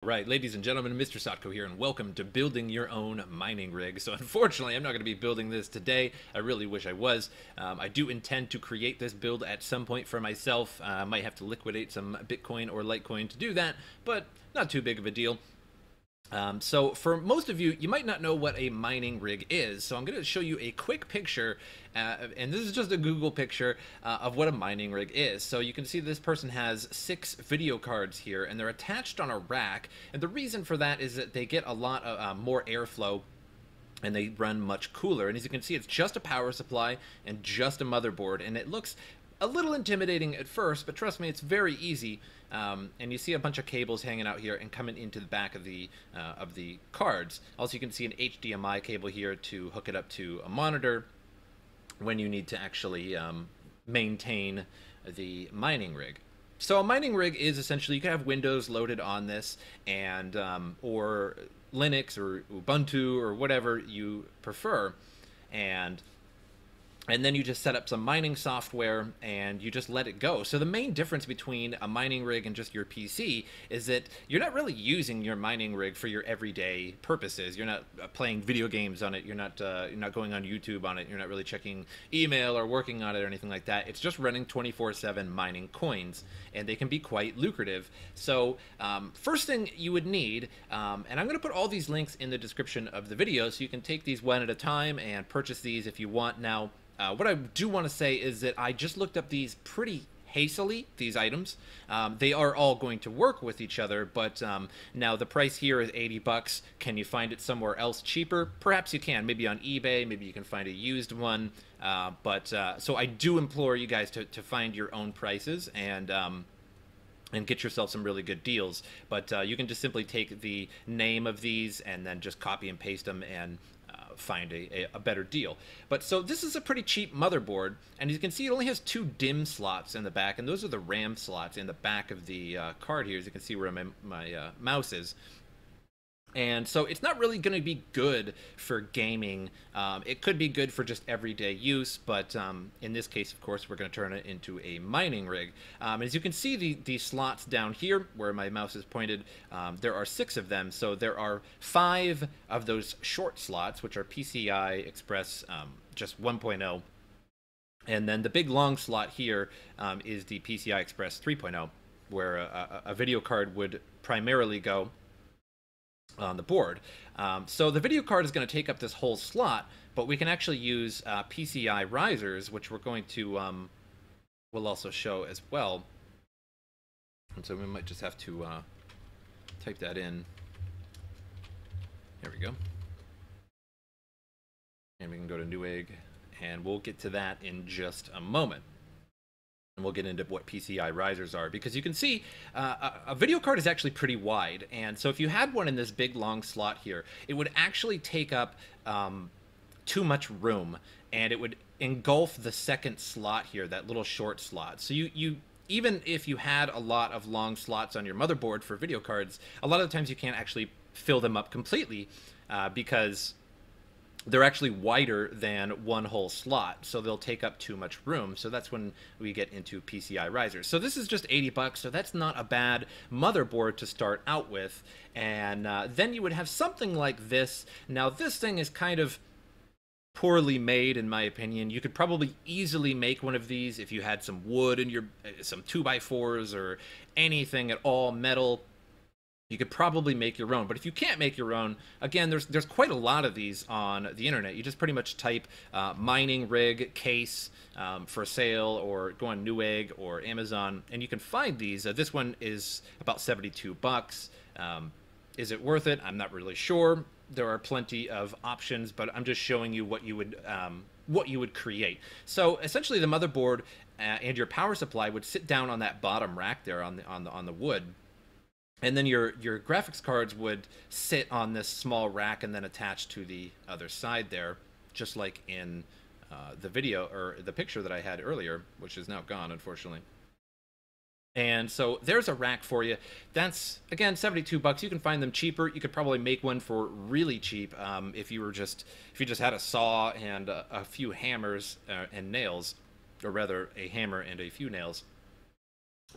Right, ladies and gentlemen, MrSotko here, and welcome to building your own mining rig. So unfortunately, I'm not going to be building this today. I really wish I was. I do intend to create this build at some point for myself. I might have to liquidate some Bitcoin or Litecoin to do that, but not too big of a deal. So for most of you, you might not know what a mining rig is, so I'm going to show you a quick picture, and this is just a Google picture of what a mining rig is. So you can see this person has 6 video cards here, and they're attached on a rack, and the reason for that is that they get a lot of more airflow, and they run much cooler. And as you can see, it's just a power supply and just a motherboard, and it looks a little intimidating at first, but trust me, it's very easy. And you see a bunch of cables hanging out here and coming into the back of the cards. Also, you can see an HDMI cable here to hook it up to a monitor when you need to actually maintain the mining rig. So a mining rig is essentially, you can have Windows loaded on this, and or Linux or Ubuntu or whatever you prefer, and then you just set up some mining software and you just let it go. So the main difference between a mining rig and just your PC is that you're not really using your mining rig for your everyday purposes. You're not playing video games on it. You're not going on YouTube on it. You're not really checking email or working on it or anything like that. It's just running 24/7 mining coins, and they can be quite lucrative. So first thing you would need, and I'm going to put all these links in the description of the video so you can take these one at a time and purchase these if you want. Now, what I do want to say is that I just looked up these pretty hastily, these items. They are all going to work with each other, but now the price here is 80 bucks. Can you find it somewhere else cheaper? Perhaps you can, maybe on eBay, maybe you can find a used one. So I do implore you guys to find your own prices and get yourself some really good deals. But you can just simply take the name of these and then just copy and paste them and find a better deal. But so this is a pretty cheap motherboard, and as you can see, it only has 2 DIMM slots in the back, and those are the RAM slots in the back of the card here. As you can see where my mouse is. And so it's not really going to be good for gaming. It could be good for just everyday use, but in this case, of course, we're going to turn it into a mining rig. As you can see, the slots down here where my mouse is pointed, there are 6 of them. So there are 5 of those short slots, which are PCI Express just 1.0. And then the big long slot here is the PCI Express 3.0, where a video card would primarily go on the board. So the video card is going to take up this whole slot, but we can actually use Pci Risers, which we're going to will also show as well. And so we might just have to type that in. There we go. And we can go to Newegg, and we'll get to that in just a moment. And we'll get into what PCI risers are, because you can see a video card is actually pretty wide, and so if you had one in this big long slot here, it would actually take up too much room, and it would engulf the second slot here, that little short slot. So you even if you had a lot of long slots on your motherboard for video cards, a lot of the times you can't actually fill them up completely because they're actually wider than one whole slot, so they'll take up too much room. So that's when we get into PCI risers. So this is just 80 bucks, so that's not a bad motherboard to start out with. And then you would have something like this. Now this thing is kind of poorly made, in my opinion. You could probably easily make one of these if you had some wood in your, some 2x4s or anything at all, metal. You could probably make your own, but if you can't make your own, again, there's quite a lot of these on the internet. You just pretty much type mining rig case for sale, or go on Newegg or Amazon, and you can find these. This one is about 72 bucks. Is it worth it? I'm not really sure. There are plenty of options, but I'm just showing you what you would create. So essentially, the motherboard and your power supply would sit down on that bottom rack there on the wood. And then your graphics cards would sit on this small rack and then attach to the other side there, just like in the video or the picture that I had earlier, which is now gone, unfortunately. And so there's a rack for you. That's, again, 72 bucks. You can find them cheaper. You could probably make one for really cheap if you just had a saw and a few hammers and nails, or rather a hammer and a few nails.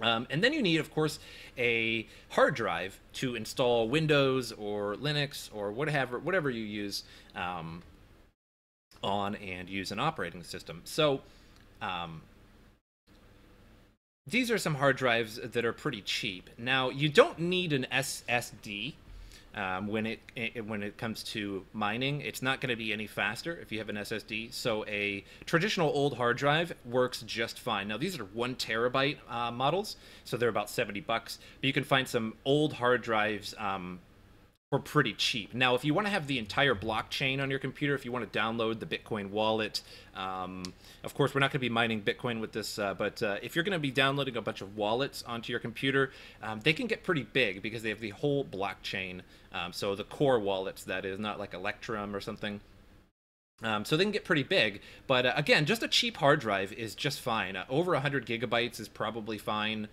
And then you need, of course, a hard drive to install Windows or Linux or whatever you use on and use an operating system. So these are some hard drives that are pretty cheap. Now, you don't need an SSD when it comes to mining. It's not going to be any faster if you have an SSD. So a traditional old hard drive works just fine. Now, these are 1 terabyte models, so they're about $70. But you can find some old hard drives for pretty cheap. Now, if you want to have the entire blockchain on your computer, if you want to download the Bitcoin wallet, of course, we're not going to be mining Bitcoin with this, but if you're going to be downloading a bunch of wallets onto your computer, they can get pretty big because they have the whole blockchain. So the core wallets, that is, not like Electrum or something. So they can get pretty big, but again, just a cheap hard drive is just fine. Over 100 gigabytes is probably fine.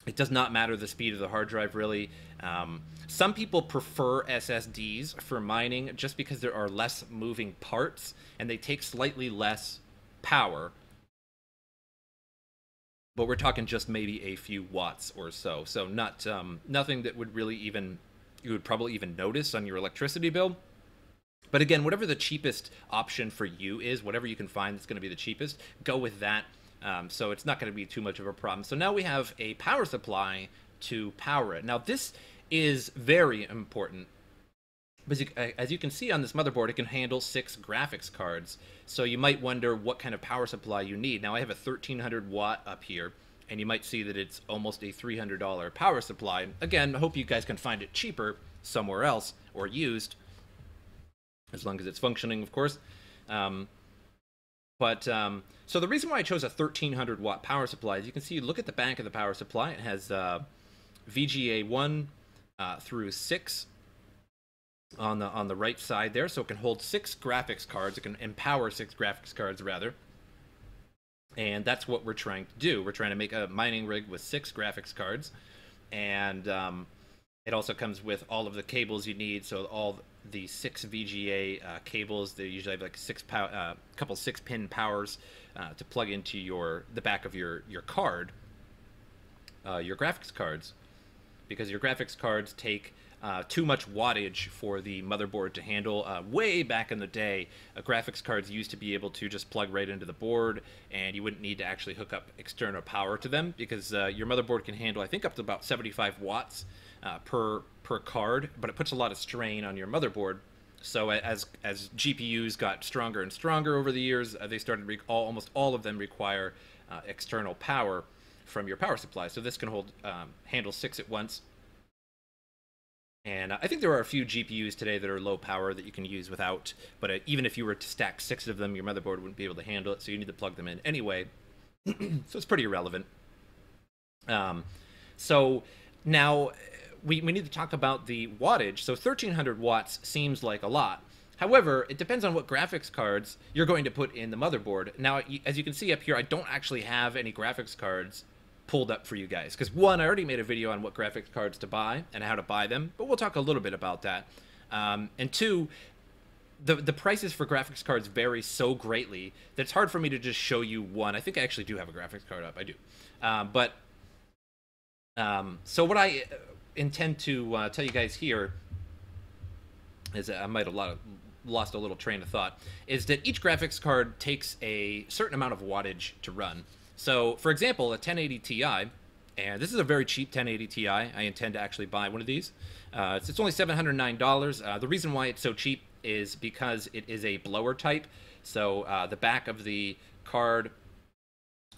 It does not matter the speed of the hard drive, really. Some people prefer SSDs for mining just because there are less moving parts and they take slightly less power. But we're talking just maybe a few watts or so. So not nothing that would really you would probably even notice on your electricity bill. But again, whatever the cheapest option for you is, whatever you can find that's going to be the cheapest, go with that. So it's not going to be too much of a problem. So now we have a power supply to power it. Now this is very important. As you can see on this motherboard, it can handle 6 graphics cards. So you might wonder what kind of power supply you need. Now I have a 1300 watt up here, and you might see that it's almost a $300 power supply. Again, I hope you guys can find it cheaper somewhere else or used, as long as it's functioning, of course. So the reason why I chose a 1300 watt power supply is you can see, look at the back of the power supply. It has VGA 1 through 6 on the right side there, so it can hold 6 graphics cards. It can empower 6 graphics cards, rather. And that's what we're trying to do. We're trying to make a mining rig with 6 graphics cards, and it also comes with all of the cables you need. So all the 6 VGA cables. They usually have like couple 6-pin powers to plug into the back of your card, your graphics cards, because your graphics cards take too much wattage for the motherboard to handle. Way back in the day, graphics cards used to be able to just plug right into the board, and you wouldn't need to actually hook up external power to them, because your motherboard can handle, I think, up to about 75 watts per card, but it puts a lot of strain on your motherboard. So as GPUs got stronger and stronger over the years, they started almost all of them require external power from your power supply. So this can handle 6 at once. And I think there are a few GPUs today that are low power that you can use without, but even if you were to stack 6 of them, your motherboard wouldn't be able to handle it, so you need to plug them in anyway. So it's pretty irrelevant. So now we need to talk about the wattage. So 1300 watts seems like a lot. However, it depends on what graphics cards you're going to put in the motherboard. Now, as you can see up here, I don't actually have any graphics cards pulled up for you guys, because one, I already made a video on what graphics cards to buy and how to buy them, but we'll talk a little bit about that. And two, the prices for graphics cards vary so greatly that it's hard for me to just show you one. I think I actually do have a graphics card up. I do. So what I intend to tell you guys here is, I might have lost a little train of thought, is that each graphics card takes a certain amount of wattage to run. So, for example, a 1080 Ti, and this is a very cheap 1080 Ti. I intend to actually buy one of these. It's only $709. The reason why it's so cheap is because it is a blower type. So the back of the card,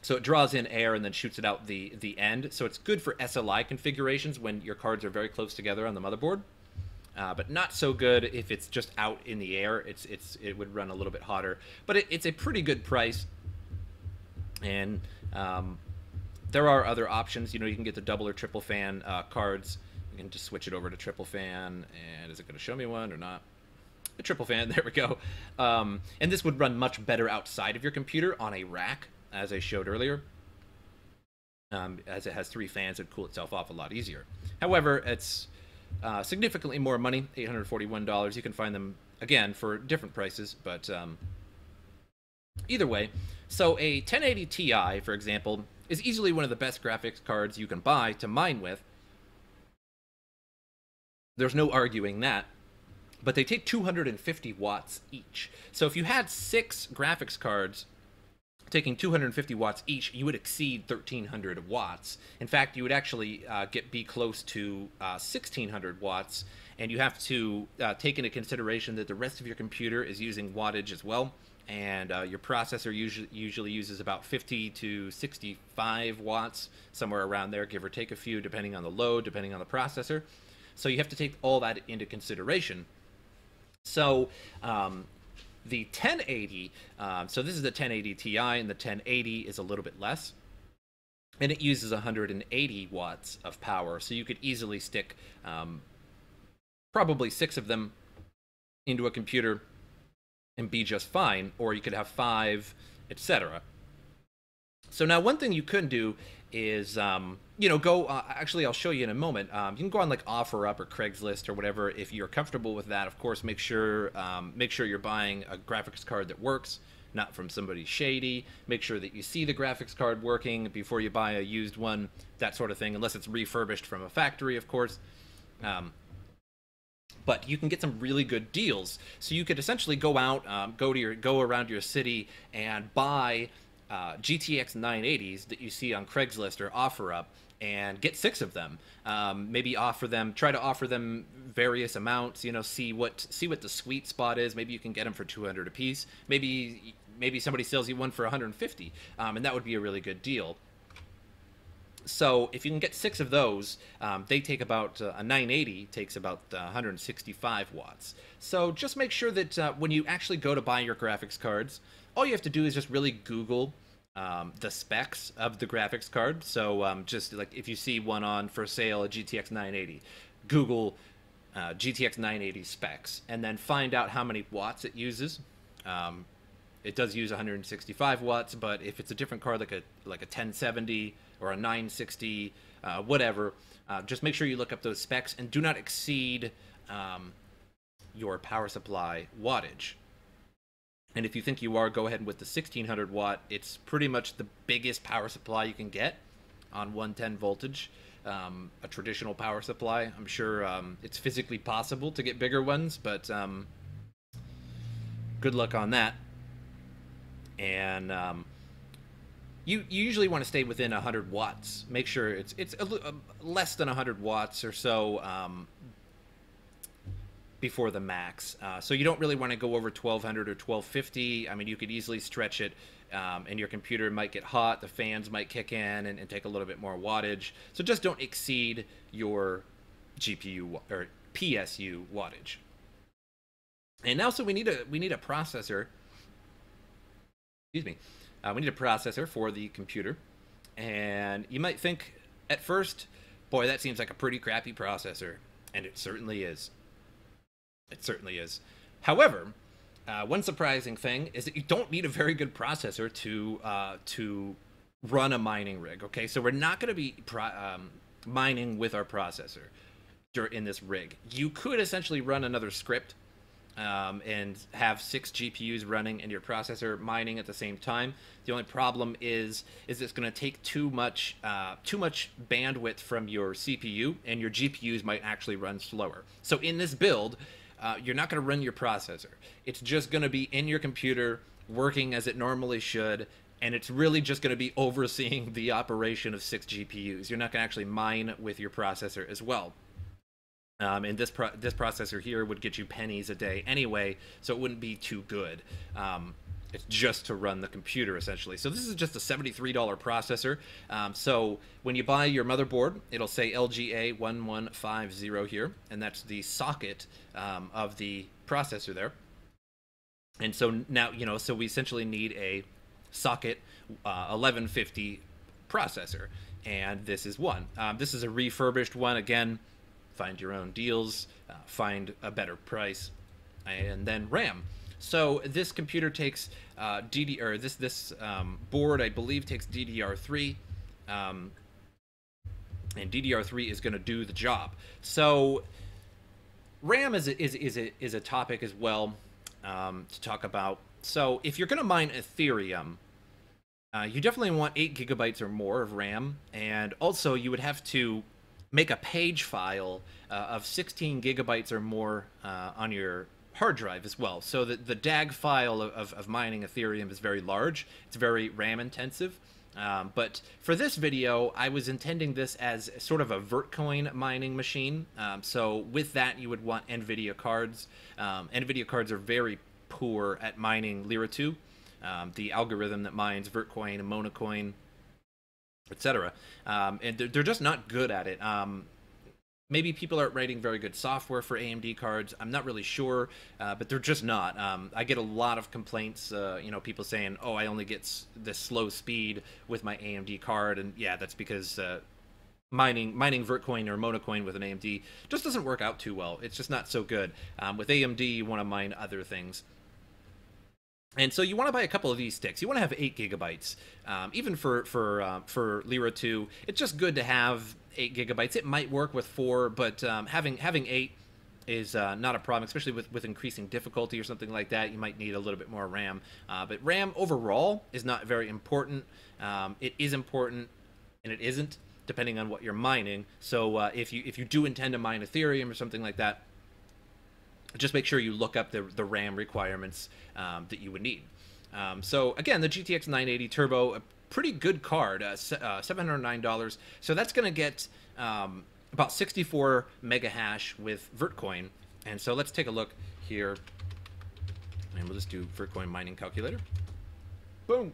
so it draws in air and then shoots it out the end. So it's good for SLI configurations when your cards are very close together on the motherboard. But not so good if it's just out in the air. It would run a little bit hotter. But it's a pretty good price. And there are other options. You know, you can get the double or triple fan cards. You can just switch it over to triple fan. And is it going to show me one or not? A triple fan, there we go. And this would run much better outside of your computer on a rack, as I showed earlier. As it has 3 fans, it'd cool itself off a lot easier. However, it's significantly more money, $841. You can find them, again, for different prices, but either way. So a 1080 Ti, for example, is easily one of the best graphics cards you can buy to mine with. There's no arguing that. But they take 250 watts each. So if you had 6 graphics cards taking 250 watts each, you would exceed 1,300 watts. In fact, you would actually be close to 1,600 watts, and you have to take into consideration that the rest of your computer is using wattage as well, and your processor usually uses about 50 to 65 watts, somewhere around there, give or take a few, depending on the load, depending on the processor. So you have to take all that into consideration. So the 1080, so this is the 1080 Ti, and the 1080 is a little bit less, and it uses 180 watts of power, so you could easily stick probably 6 of them into a computer and be just fine, or you could have 5, etc. So now one thing you could do is, you know, go, actually I'll show you in a moment, you can go on like OfferUp or Craigslist or whatever. If you're comfortable with that, of course, make sure you're buying a graphics card that works, not from somebody shady. Make sure that you see the graphics card working before you buy a used one, that sort of thing, unless it's refurbished from a factory, of course. But you can get some really good deals. So you could essentially go out, go around your city and buy GTX 980s that you see on Craigslist or OfferUp, and get 6 of them. Maybe try to offer them various amounts. You know, see what the sweet spot is. Maybe you can get them for 200 a piece. Maybe somebody sells you one for 150, and that would be a really good deal. So if you can get 6 of those, they take about, a 980 takes about 165 watts. So just make sure that when you actually go to buy your graphics cards, all you have to do is just really Google the specs of the graphics card. So just like if you see one on for sale, a GTX 980, Google GTX 980 specs, and then find out how many watts it uses. It does use 165 watts, but if it's a different card, like a 1070 or a 960, whatever, just make sure you look up those specs and do not exceed your power supply wattage. And if you think you are, go ahead with the 1600 watt. It's pretty much the biggest power supply you can get on 110 voltage. A traditional power supply. I'm sure it's physically possible to get bigger ones, but good luck on that. And you usually want to stay within 100 watts. Make sure it's less than 100 watts or so before the max. So you don't really want to go over 1200 or 1250. I mean, you could easily stretch it, and your computer might get hot, the fans might kick in and take a little bit more wattage. So just don't exceed your GPU or PSU wattage. And now, so we need a processor. Excuse me. We need a processor for the computer. And you might think at first, boy, that seems like a pretty crappy processor. And it certainly is. It certainly is. However, one surprising thing is that you don't need a very good processor to run a mining rig. Okay, so we're not going to be mining with our processor in this rig. You could essentially run another script and have 6 GPUs running and your processor mining at the same time. The only problem is it's going to take too much bandwidth from your CPU, and your GPUs might actually run slower. So in this build, you're not going to run your processor. It's just going to be in your computer working as it normally should, and it's really just going to be overseeing the operation of 6 GPUs. You're not going to actually mine with your processor as well. And this processor here would get you pennies a day anyway, so it wouldn't be too good. It's just to run the computer, essentially. So this is just a $73 processor. So when you buy your motherboard, it'll say LGA 1150 here, and that's the socket of the processor there. And so now, you know, so we essentially need a socket 1150 processor, and this is one. This is a refurbished one. Again, find your own deals, find a better price, and then RAM. So this computer takes this board, I believe, takes DDR3, and DDR3 is going to do the job. So RAM is a topic as well to talk about. So if you're going to mine Ethereum, You definitely want 8 gigabytes or more of RAM, and also you would have to make a page file of 16 gigabytes or more on your hard drive as well. So that the DAG file of mining Ethereum is very large. It's very RAM intensive. But for this video, I was intending this as sort of a Vertcoin mining machine. So with that, you would want Nvidia cards. Nvidia cards are very poor at mining Lira 2. The algorithm that mines Vertcoin and Monocoin, etc. And they're just not good at it. Maybe people aren't writing very good software for AMD cards. I'm not really sure, but they're just not. I get a lot of complaints, people saying, oh, I only get this slow speed with my AMD card. And yeah, that's because mining Vertcoin or Monocoin with an AMD just doesn't work out too well. It's just not so good. With AMD, you want to mine other things. And so you want to buy a couple of these sticks. You want to have 8 gigabytes. Even for Lira 2, it's just good to have 8 gigabytes. It might work with 4, but having 8 is not a problem, especially with increasing difficulty or something like that. You might need a little bit more RAM. But RAM overall is not very important. It is important, and it isn't, depending on what you're mining. So if you do intend to mine Ethereum or something like that, just make sure you look up the RAM requirements that you would need. So again, the GTX 980 Turbo, a pretty good card, $709. So that's going to get about 64 mega hash with Vertcoin. And so let's take a look here. And we'll just do Vertcoin mining calculator. Boom.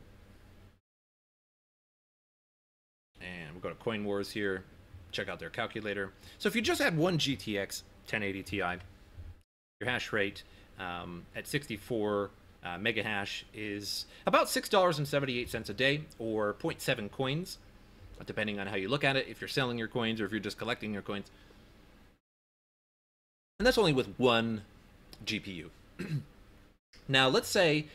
And we'll go to Coin Wars here. Check out their calculator. So if you just had one GTX 1080 Ti, your hash rate at 64 mega hash is about $6.78 a day, or 0.7 coins, depending on how you look at it, if you're selling your coins or if you're just collecting your coins. And that's only with one GPU. Now, let's say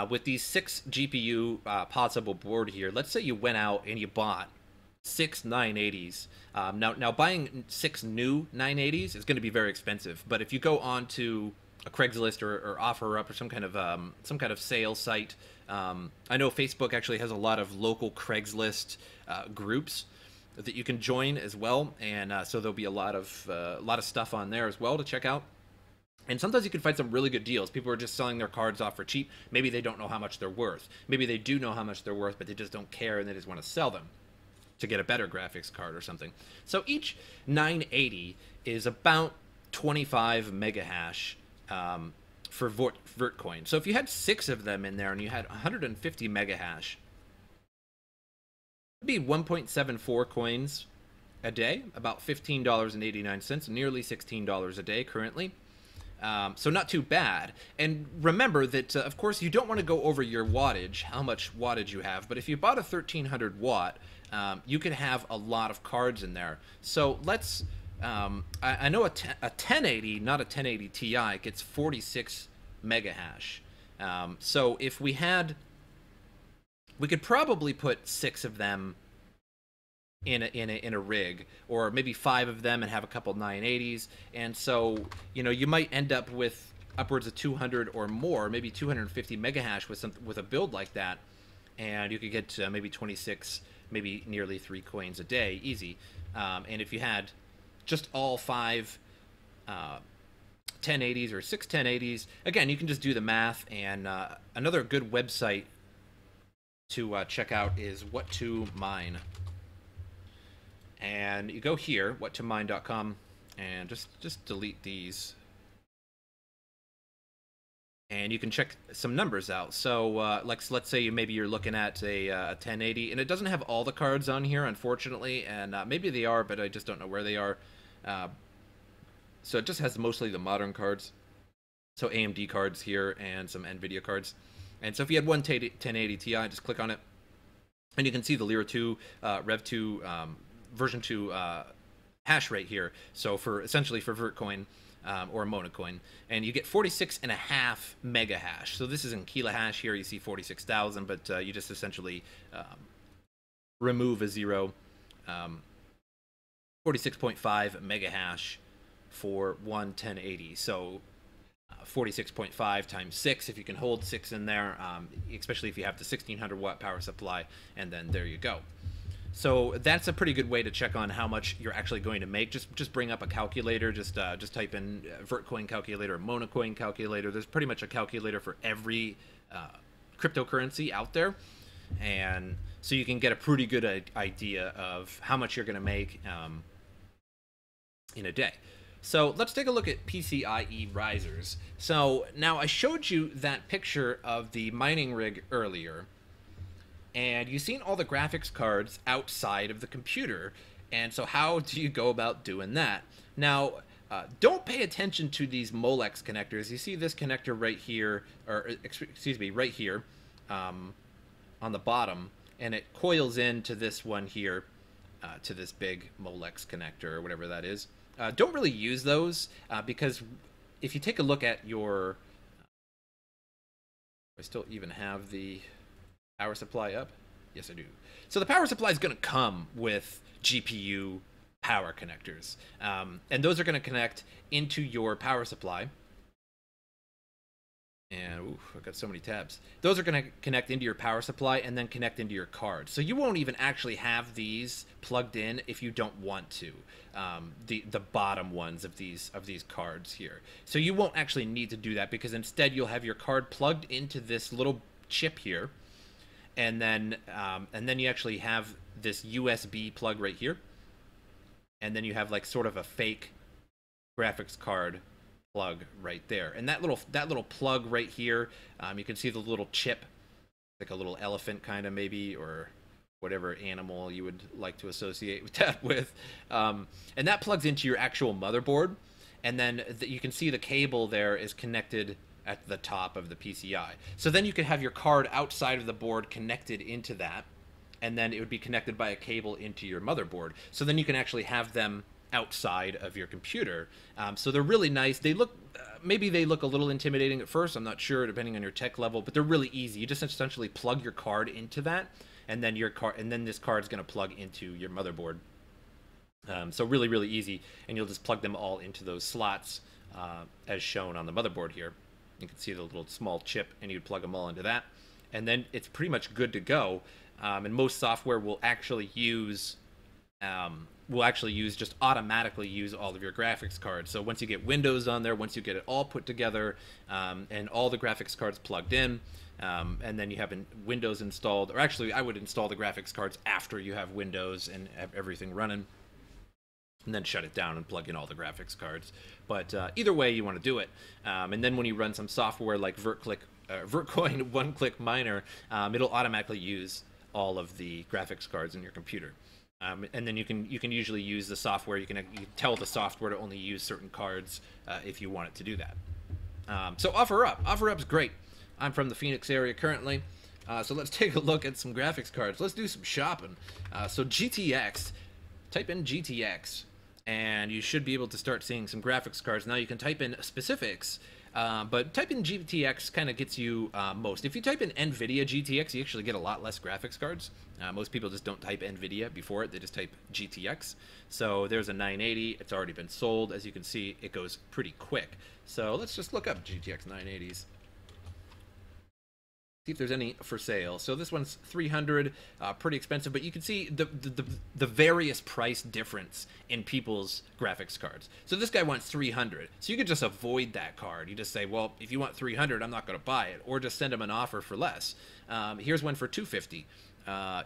with these 6 GPU possible board here, let's say you went out and you bought 6 980s. Now buying 6 new 980s is going to be very expensive. But if you go on to a Craigslist or OfferUp or some kind of sale site, I know Facebook actually has a lot of local Craigslist groups that you can join as well, and so there'll be a lot of stuff on there as well to check out. And sometimes you can find some really good deals. People are just selling their cards off for cheap. Maybe they don't know how much they're worth. Maybe they do know how much they're worth, but they just don't care and they just want to sell them to get a better graphics card or something. So each 980 is about 25 mega hash for Vertcoin. So if you had 6 of them in there and you had 150 mega hash, it'd be 1.74 coins a day, about $15.89, nearly $16 a day currently. So not too bad. And remember that, of course, you don't want to go over your wattage, how much wattage you have, but if you bought a 1300 watt, you could have a lot of cards in there. So let's, I know a 1080, not a 1080 Ti, gets 46 mega hash. So if we could probably put 6 of them in a rig, or maybe 5 of them and have a couple 980s. And so, you might end up with upwards of 200 or more, maybe 250 mega hash with a build like that, and you could get maybe 26, maybe nearly 3 coins a day, easy. And if you had just all 5 1080s or 6 1080s, again, you can just do the math. And another good website to check out is What to Mine. And you go here, whattomine.com, and just delete these. And you can check some numbers out. So let's say maybe you're looking at a 1080, and it doesn't have all the cards on here, unfortunately, and maybe they are, but I just don't know where they are. So it just has mostly the modern cards. So AMD cards here and some Nvidia cards. And so if you had one 1080 Ti, just click on it, and you can see the Lira 2, Rev 2, version 2 hash rate here. So essentially for Vertcoin or Monocoin, and you get 46.5 mega hash. So this is in kilohash here. You see 46,000, but you just essentially remove a 0. 46.5 mega hash for one 1080. So 46.5 times 6 if you can hold 6 in there, especially if you have the 1600 watt power supply, and then there you go. So that's a pretty good way to check on how much you're actually going to make. Just bring up a calculator. Just type in Vertcoin calculator, Monocoin calculator. There's pretty much a calculator for every cryptocurrency out there, and so you can get a pretty good idea of how much you're going to make in a day. So let's take a look at Pci Risers. So now I showed you that picture of the mining rig earlier, and you've seen all the graphics cards outside of the computer. And so how do you go about doing that? Now, don't pay attention to these Molex connectors. You see this connector right here, or excuse me, right here on the bottom, and it coils into this one here, to this big Molex connector, or whatever that is. Don't really use those, because if you take a look at your... I still even have the power supply up? Yes, I do. So the power supply is going to come with GPU power connectors. And those are going to connect into your power supply. And ooh, I've got so many tabs. Those are going to connect into your power supply and then connect into your card. So you won't even actually have these plugged in if you don't want to. The bottom ones of these cards here. So you won't actually need to do that, because instead you'll have your card plugged into this little chip here. And then you actually have this USB plug right here, and then you have like sort of a fake graphics card plug right there. And that little plug right here, you can see the little chip, like a little elephant kind of maybe, or whatever animal you would like to associate that with. And that plugs into your actual motherboard, and then you can see the cable there is connected at the top of the PCI. So then you could have your card outside of the board connected into that, and then it would be connected by a cable into your motherboard. So then you can actually have them outside of your computer. So they're really nice. They look, maybe they look a little intimidating at first, I'm not sure, depending on your tech level, but they're really easy. You just essentially plug your card into that, and then this card's gonna plug into your motherboard. So really, really easy, and you'll just plug them all into those slots as shown on the motherboard here. You can see the little small chip, and you'd plug them all into that, and then it's pretty much good to go. And most software will actually use just automatically use all of your graphics cards. So once you get Windows on there, once you get it all put together, and all the graphics cards plugged in, and then you have Windows installed, or actually I would install the graphics cards after you have Windows and have everything running, and then shut it down and plug in all the graphics cards. But either way you want to do it. And then when you run some software like Vertcoin one-click miner, it'll automatically use all of the graphics cards in your computer. And then you can usually use the software. You can tell the software to only use certain cards if you want it to do that. So OfferUp's great. I'm from the Phoenix area currently. So let's take a look at some graphics cards. Let's do some shopping. So GTX, type in GTX, and you should be able to start seeing some graphics cards. Now you can type in specifics, but type in GTX kind of gets you most. If you type in Nvidia GTX, you actually get a lot less graphics cards. Most people just don't type Nvidia before it, they just type GTX. So there's a 980, it's already been sold. As you can see, it goes pretty quick. So let's just look up GTX 980s. See if there's any for sale. So this one's 300, pretty expensive, but you can see the various price difference in people's graphics cards. So this guy wants 300, so you could just avoid that card. You just say, well, if you want 300, I'm not going to buy it, or just send him an offer for less. Here's one for 250.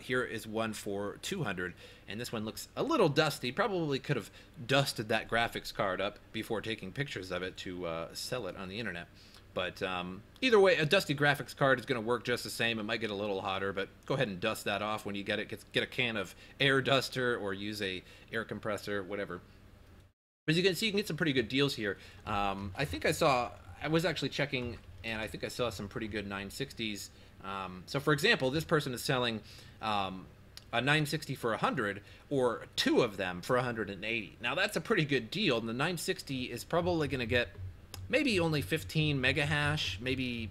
Here is one for 200, and this one looks a little dusty. Probably could have dusted that graphics card up before taking pictures of it to sell it on the internet. But either way, a dusty graphics card is going to work just the same. It might get a little hotter, but go ahead and dust that off when you get it. Get a can of air duster or use a air compressor, whatever. But as you can see, you can get some pretty good deals here. I think I was actually checking, and I think I saw some pretty good 960s. So for example, this person is selling a 960 for 100, or two of them for 180. Now that's a pretty good deal, and the 960 is probably going to get maybe only 15 mega hash, maybe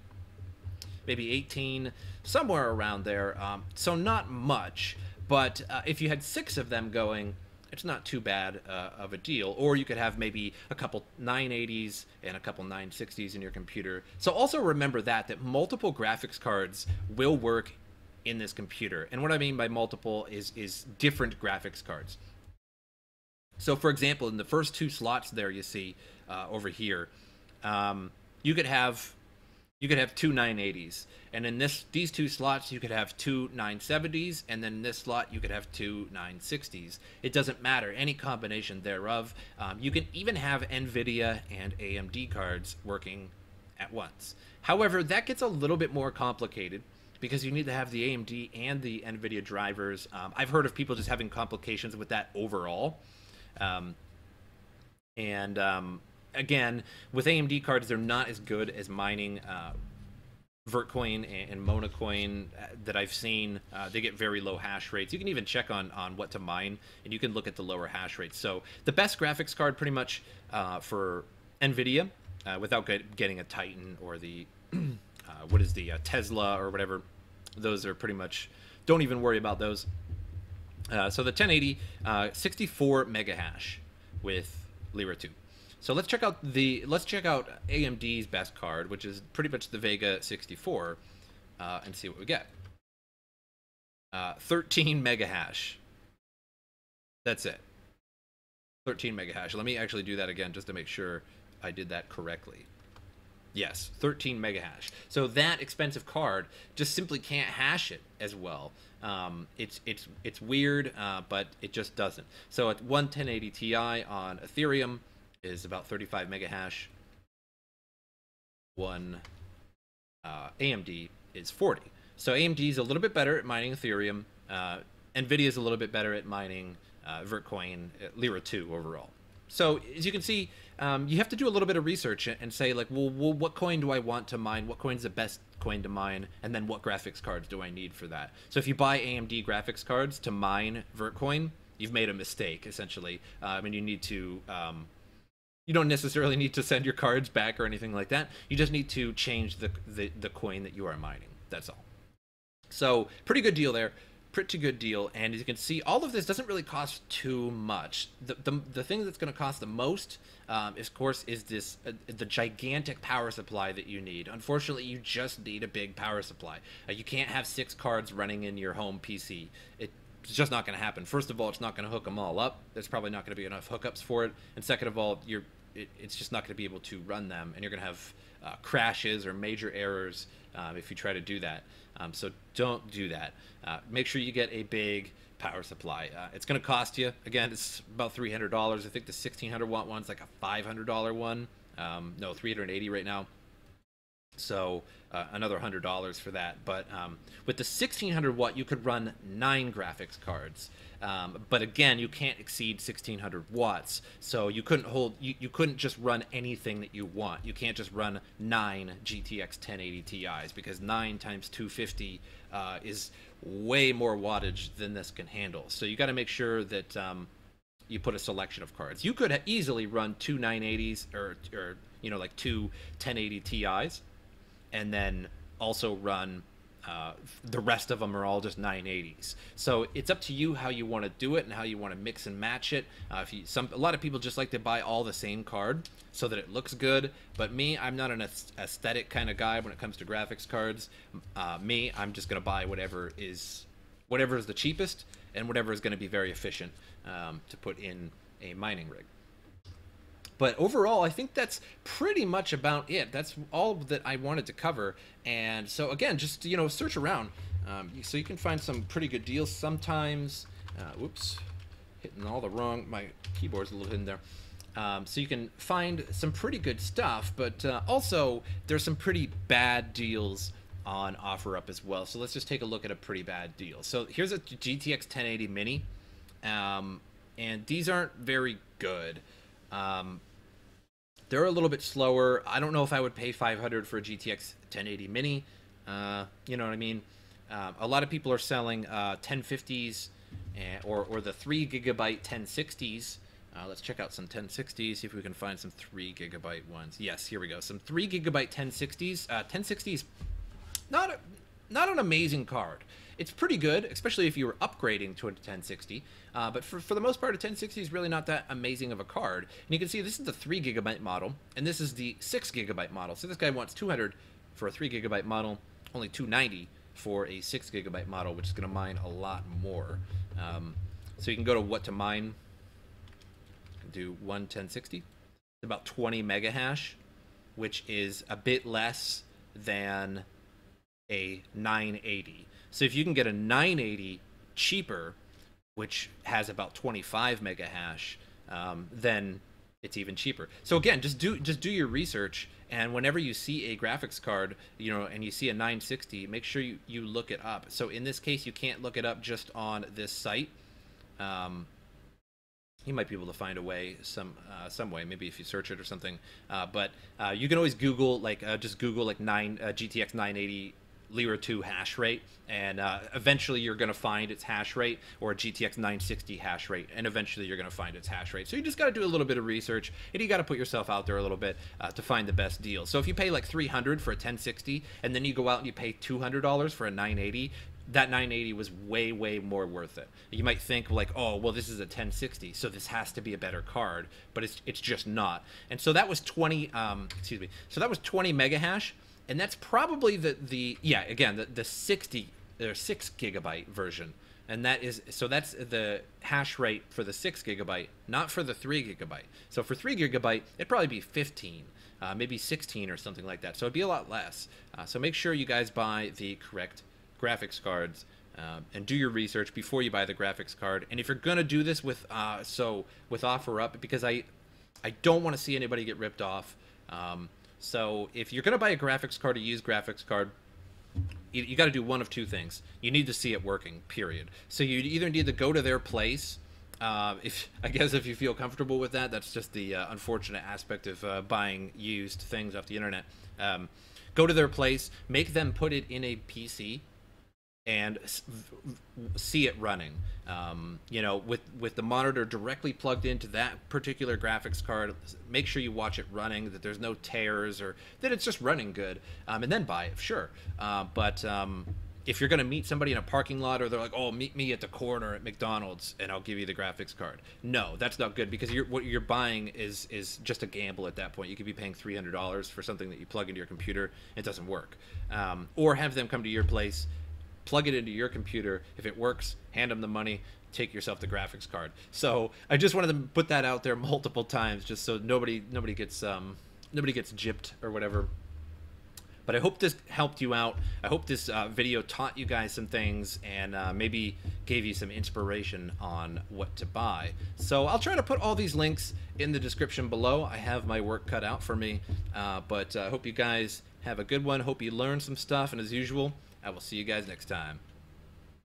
18, somewhere around there. So not much, but if you had 6 of them going, it's not too bad of a deal. Or you could have maybe a couple 980s and a couple 960s in your computer. So also remember that multiple graphics cards will work in this computer. And what I mean by multiple is different graphics cards. So for example, in the first two slots there you see over here, you could have two 980s, and in these two slots you could have two 970s, and then in this slot you could have two 960s. It doesn't matter, any combination thereof. You can even have Nvidia and AMD cards working at once. However, that gets a little bit more complicated because you need to have the AMD and the Nvidia drivers. I've heard of people just having complications with that overall. Again, with AMD cards, they're not as good as mining Vertcoin and Monacoin that I've seen. They get very low hash rates. You can even check on what to mine, and you can look at the lower hash rates. So the best graphics card pretty much for NVIDIA, without getting a Titan or the, what is the Tesla or whatever, those are pretty much, don't even worry about those. So the 1080, 64 mega hash with Lyra 2. So let's check out AMD's best card, which is pretty much the Vega 64, and see what we get. 13 mega hash. That's it. 13 mega hash. Let me actually do that again just to make sure I did that correctly. Yes, 13 mega hash. So that expensive card just simply can't hash it as well. It's weird, but it just doesn't. So at 1080 Ti on Ethereum is about 35 mega hash. One AMD is 40. So AMD is a little bit better at mining Ethereum. Nvidia is a little bit better at mining Vertcoin, Lyra 2 overall. So as you can see, you have to do a little bit of research and say, like, well, what coin do I want to mine? What coin's the best coin to mine? And then what graphics cards do I need for that? So if you buy AMD graphics cards to mine Vertcoin, you've made a mistake, essentially. I mean, you need to... you don't necessarily need to send your cards back or anything like that. You just need to change the coin that you are mining. That's all. So pretty good deal there. Pretty good deal. And as you can see, all of this doesn't really cost too much. The thing that's going to cost the most, of course, is the gigantic power supply that you need. Unfortunately, you just need a big power supply. You can't have 6 cards running in your home PC. It's just not going to happen. First of all, it's not going to hook them all up. There's probably not going to be enough hookups for it. And second of all, it's just not going to be able to run them, and you're going to have crashes or major errors if you try to do that. So don't do that. Make sure you get a big power supply. It's going to cost you, again, it's about $300. I think the 1600 watt one's like a $500 one. No, 380 right now. So another $100 for that. But with the 1600 watt, you could run 9 graphics cards. But again, you can't exceed 1600 watts. So you couldn't couldn't just run anything that you want. You can't just run 9 GTX 1080 Ti's, because 9 times 250 is way more wattage than this can handle. So you got to make sure that you put a selection of cards. You could easily run 2 980s or you know, like 2 1080 Ti's, and then also run the rest of them are all just 980s. So it's up to you how you want to do it and how you want to mix and match it. A lot of people just like to buy all the same card so that it looks good. But me, I'm not an aesthetic kind of guy when it comes to graphics cards. I'm just going to buy whatever is the cheapest and whatever is going to be very efficient to put in a mining rig. But overall, I think that's pretty much about it. That's all that I wanted to cover. And so again, just, you know, search around. So you can find some pretty good deals sometimes. Whoops, hitting all the wrong, my keyboard's a little hidden there. So you can find some pretty good stuff, but also there's some pretty bad deals on OfferUp as well. So let's just take a look at a pretty bad deal. So here's a GTX 1080 Mini, and these aren't very good. They're a little bit slower. I don't know if I would pay $500 for a GTX 1080 Mini. You know what I mean? A lot of people are selling 1050s or the 3 gigabyte 1060s. Let's check out some 1060s, see if we can find some 3 gigabyte ones. Yes, here we go. Some 3 gigabyte 1060s. 1060s, not an amazing card. it's pretty good, especially if you were upgrading to a 1060. But for the most part, a 1060 is really not that amazing of a card. And you can see this is the 3 gigabyte model, and this is the 6 gigabyte model. So this guy wants 200 for a 3 gigabyte model, only 290 for a 6 gigabyte model, which is going to mine a lot more. So you can go to what to mine, do 1060, about 20 mega hash, which is a bit less than a 980. So if you can get a 980 cheaper, which has about 25 mega hash, then it's even cheaper. So again, just do your research, and whenever you see a graphics card, you know, and you see a 960, make sure you look it up. So in this case, you can't look it up just on this site. You might be able to find a way, some way, maybe if you search it or something. But you can always Google, like, just Google like GTX 980 Lyra 2 hash rate, and eventually you're going to find its hash rate, or a GTX 960 hash rate, and eventually you're going to find its hash rate. So you just got to do a little bit of research, and you got to put yourself out there a little bit to find the best deal. So if you pay like $300 for a 1060, and then you go out and you pay $200 for a 980, that 980 was way, way more worth it. You might think like, oh, well, this is a 1060, so this has to be a better card, but it's just not. And so that was 20, so that was 20 mega hash, and that's probably the 60 or 6 gigabyte version. And that is, so that's the hash rate for the 6 gigabyte, not for the 3 gigabyte. So for 3 gigabyte, it'd probably be 15, maybe 16 or something like that. So it'd be a lot less. So make sure you guys buy the correct graphics cards, and do your research before you buy the graphics card. And if you're gonna do this with OfferUp, because I don't want to see anybody get ripped off. So if you're gonna buy a graphics card, a used graphics card, you got to do one of two things. You need to see it working, period. So you either need to go to their place. If you feel comfortable with that, that's just the unfortunate aspect of buying used things off the internet. Go to their place, make them put it in a PC, and see it running. You know, with the monitor directly plugged into that particular graphics card. Make sure you watch it running, that there's no tears, or that it's just running good, and then buy it, sure. But if you're going to meet somebody in a parking lot, or they're like, oh, meet me at the corner at McDonald's and I'll give you the graphics card. No, that's not good, because what you're buying is just a gamble at that point. You could be paying $300 for something that you plug into your computer. It doesn't work. Or have them come to your place, plug it into your computer. If it works, hand them the money, take yourself the graphics card. So I just wanted to put that out there multiple times, just so nobody gets gypped or whatever. But I hope this helped you out. I hope this video taught you guys some things, and maybe gave you some inspiration on what to buy. So I'll try to put all these links in the description below. I have my work cut out for me, but I hope you guys have a good one. Hope you learned some stuff, and as usual, I will see you guys next time.